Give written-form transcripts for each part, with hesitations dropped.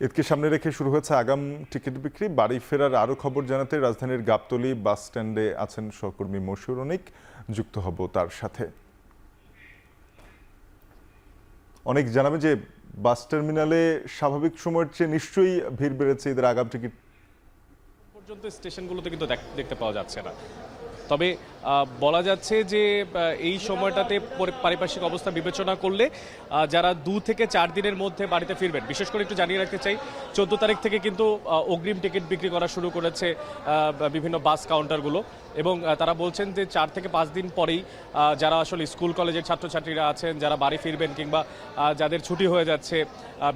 ঈদকে সামনে রেখে শুরু হয়েছে আগাম টিকিট বিক্রি। বাড়ি ফেরার আরও খবর জানাতে রাজধানীর গাবতলী বাস স্ট্যান্ডে আছেন সহকর্মী মশিউর অনিক। যুক্ত হব তার সাথে। অনেক জানাবে যে বাস টার্মিনালে স্বাভাবিক সময়ের চেয়ে নিশ্চয়ই ভিড় বেড়েছে ঈদের আগাম টিকিট পর্যন্ত স্টেশনগুলোতে কিন্তু দেখতে পাওয়া যাচ্ছে না। তবে বলা যাচ্ছে যে এই সময়টাতে পারিপার্শ্বিক অবস্থা বিবেচনা করলে যারা 2 থেকে 4 দিনের মধ্যে বাড়িতে ফিরবেন, বিশেষ করে একটু জানিয়ে রাখতে চাই 14 তারিখ থেকে কিন্তু অগ্রিম টিকিট বিক্রি করা শুরু করেছে বিভিন্ন বাস কাউন্টারগুলো, এবং তারা বলছেন যে 4 থেকে 5 দিন পরেই যারা আসলে স্কুল কলেজের ছাত্রছাত্রীরা আছেন, যারা বাড়ি ফিরবেন, কিংবা যাদের ছুটি হয়ে যাচ্ছে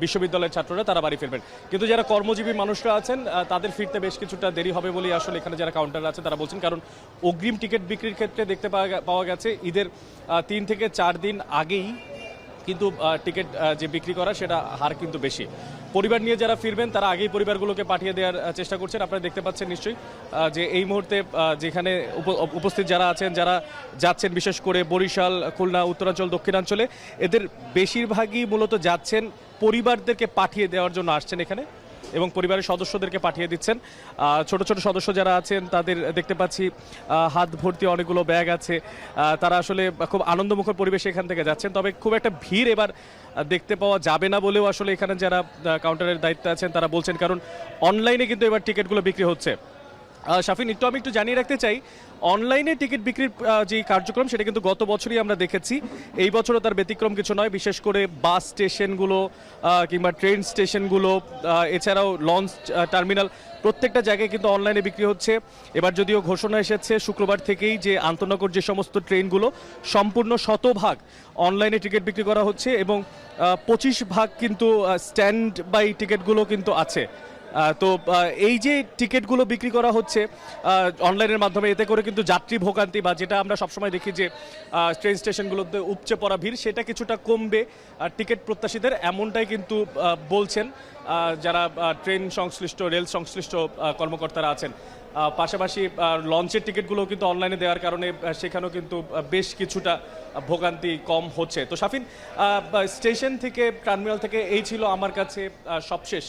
বিশ্ববিদ্যালয়ের ছাত্ররা তারা বাড়ি ফিরবেন। কিন্তু যারা কর্মজীবী মানুষরা আছেন তাদের ফিরতে বেশ কিছুটা দেরি হবে বলেই আসলে এখানে যারা কাউন্টার আছে তারা বলছেন। কারণ অগ্রিম টিকিট বিক্রির ক্ষেত্রে দেখতে পাওয়া গেছে ঈদের 3 থেকে 4 দিন আগেই কিন্তু টিকিট যে বিক্রি করা সেটা হার কিন্তু বেশি। পরিবার নিয়ে যারা ফিরবেন তারা আগেই পরিবারগুলোকে পাঠিয়ে দেওয়ার চেষ্টা করছেন। আপনারা দেখতে পাচ্ছেন নিশ্চয়ই যে এই মুহূর্তে যেখানে উপস্থিত যারা আছেন, যারা যাচ্ছেন বিশেষ করে বরিশাল, খুলনা, উত্তরাঞ্চল, দক্ষিণাঞ্চলে, এদের বেশিরভাগই মূলত যাচ্ছেন পরিবারদেরকে পাঠিয়ে দেওয়ার জন্য আসছেন এখানে, এবং পরিবারের সদস্যদেরকে পাঠিয়ে দিচ্ছেন। ছোট ছোট সদস্য যারা আছেন তাদের দেখতে পাচ্ছি হাত ভর্তি অনেকগুলো ব্যাগ আছে। তারা আসলে খুব আনন্দমুখর পরিবেশে এখান থেকে যাচ্ছেন। তবে খুব একটা ভিড় এবার দেখতে পাওয়া যাবে না বলেও আসলে এখানে যারা কাউন্টারের দায়িত্বে আছেন তারা বলছেন, কারণ অনলাইনে কিন্তু এবার টিকিটগুলো বিক্রি হচ্ছে। শাফিন, আমি একটু জানিয়ে রাখতে চাই, অনলাইনে টিকিট বিক্রির যে কার্যক্রম সেটা কিন্তু গত বছরই আমরা দেখেছি, এই বছরও তার ব্যতিক্রম কিছু নয়। বিশেষ করে বাস স্টেশনগুলো কিংবা ট্রেন স্টেশনগুলো, এছাড়াও লঞ্চ টার্মিনাল, প্রত্যেকটা জায়গায় কিন্তু অনলাইনে বিক্রি হচ্ছে। এবার যদিও ঘোষণা এসেছে শুক্রবার থেকেই যে আন্তনগর যে সমস্ত ট্রেনগুলো সম্পূর্ণ 100% অনলাইনে টিকিট বিক্রি করা হচ্ছে, এবং 25% কিন্তু স্ট্যান্ড বাই টিকিটগুলো কিন্তু আছে। তো এই যে টিকিটগুলো বিক্রি করা হচ্ছে অনলাইনের মাধ্যমে, এতে করে কিন্তু যাত্রী ভোগান্তি বা যেটা আমরা সবসময় দেখি যে ট্রেন স্টেশনগুলোতে উপচে পড়া ভিড়, সেটা কিছুটা কমবে টিকিট প্রত্যাশীদের, এমনটাই কিন্তু বলছেন যারা ট্রেন সংশ্লিষ্ট, রেল সংশ্লিষ্ট কর্মকর্তারা আছেন। পাশাপাশি লঞ্চের টিকিটগুলো কিন্তু অনলাইনে দেওয়ার কারণে সেখানেও কিন্তু বেশ কিছুটা ভোগান্তি কম হচ্ছে। তো শাফিন, স্টেশন থেকে, টার্মিনাল থেকে এই ছিল আমার কাছে সবশেষ